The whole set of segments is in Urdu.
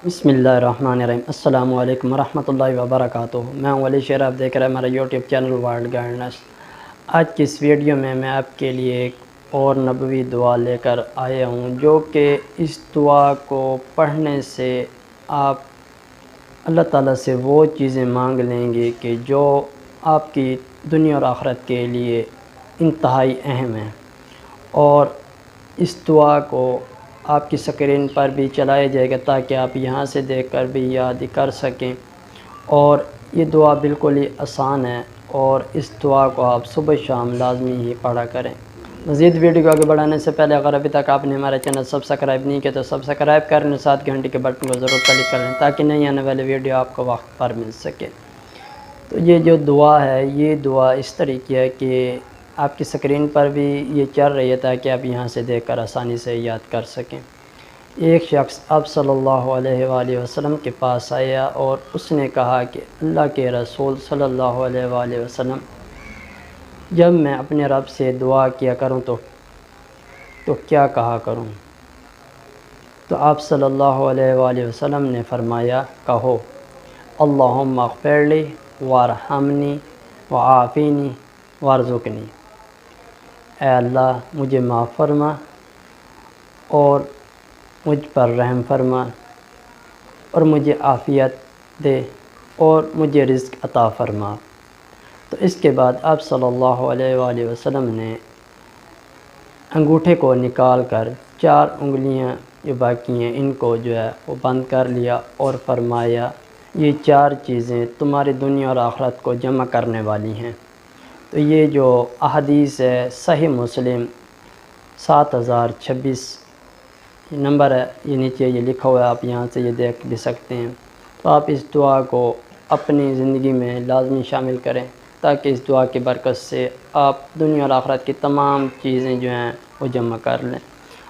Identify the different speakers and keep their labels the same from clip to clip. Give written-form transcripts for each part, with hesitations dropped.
Speaker 1: بسم اللہ الرحمن الرحیم۔ السلام علیکم ورحمۃ اللہ وبرکاتہ۔ میں ہوں علی شیر، آپ دیکھ رہے ہیں ہمارا یوٹیوب چینل ورلڈ گائیڈنس۔ آج کی اس ویڈیو میں آپ کے لیے ایک اور نبوی دعا لے کر آیا ہوں، جو کہ اس دعا کو پڑھنے سے آپ اللہ تعالیٰ سے وہ چیزیں مانگ لیں گے کہ جو آپ کی دنیا اور آخرت کے لیے انتہائی اہم ہیں، اور اس دعا کو آپ کی سکرین پر بھی چلایا جائے گا تاکہ آپ یہاں سے دیکھ کر بھی یاد کر سکیں۔ اور یہ دعا بالکل ہی آسان ہے، اور اس دعا کو آپ صبح شام لازمی ہی پڑھا کریں۔ مزید ویڈیو کو آگے بڑھانے سے پہلے اگر ابھی تک آپ نے ہمارا چینل سبسکرائب نہیں کیا تو سبسکرائب کریں، ساتھ گھنٹی کے بٹن کو ضرور کلک کر لیں تاکہ نئی آنے والی ویڈیو آپ کو وقت پر مل سکے۔ تو یہ جو دعا ہے، یہ دعا اس طریقے ہے کہ آپ کی سکرین پر بھی یہ چل رہی ہے تاکہ آپ یہاں سے دیکھ کر آسانی سے یاد کر سکیں۔ ایک شخص آپ صلی اللہ علیہ وآلہ وسلم کے پاس آیا اور اس نے کہا کہ اللہ کے رسول صلی اللہ علیہ وآلہ وسلم، جب میں اپنے رب سے دعا کیا کروں تو کیا کہا کروں؟ تو آپ صلی اللہ علیہ وآلہ وسلم نے فرمایا، کہو اللہم اغفر لی وارحمنی وعافینی وارزقنی۔ اے اللہ مجھے معاف فرما اور مجھ پر رحم فرما اور مجھے عافیت دے اور مجھے رزق عطا فرما۔ تو اس کے بعد آپ صلی اللہ علیہ وآلہ وسلم نے انگوٹھے کو نکال کر 4 انگلیاں جو باقی ہیں ان کو جو ہے وہ بند کر لیا اور فرمایا، یہ 4 چیزیں تمہاری دنیا اور آخرت کو جمع کرنے والی ہیں۔ تو یہ جو احادیث ہے صحیح مسلم 7026 نمبر ہے، یہ نیچے یہ لکھا ہوا ہے، آپ یہاں سے یہ دیکھ بھی سکتے ہیں۔ تو آپ اس دعا کو اپنی زندگی میں لازمی شامل کریں تاکہ اس دعا کی برکت سے آپ دنیا اور آخرت کی تمام چیزیں جو ہیں وہ جمع کر لیں۔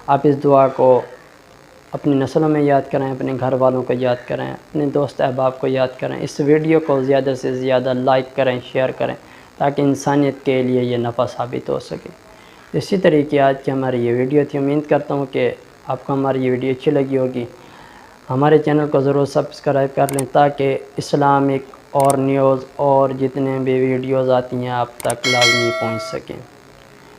Speaker 1: آپ اس دعا کو اپنی نسلوں میں یاد کریں، اپنے گھر والوں کو یاد کریں، اپنے دوست احباب کو یاد کریں۔ اس ویڈیو کو زیادہ سے زیادہ لائک کریں، شیئر کریں تاکہ انسانیت کے لیے یہ نفع ثابت ہو سکے۔ اسی طریقے آج کی ہماری یہ ویڈیو تھی۔ امید کرتا ہوں کہ آپ کو ہماری یہ ویڈیو اچھی لگی ہوگی۔ ہمارے چینل کو ضرور سبسکرائب کر لیں تاکہ اسلامک اور نیوز اور جتنے بھی ویڈیوز آتی ہیں آپ تک لازمی پہنچ سکیں۔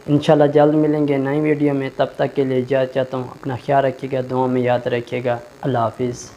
Speaker 1: انشاءاللہ جلد ملیں گے نئی ویڈیو میں، تب تک کے لیے اجازت چاہتا ہوں۔ اپنا خیال رکھیے گا، دعاؤں میں یاد رکھیے گا۔ اللہ حافظ۔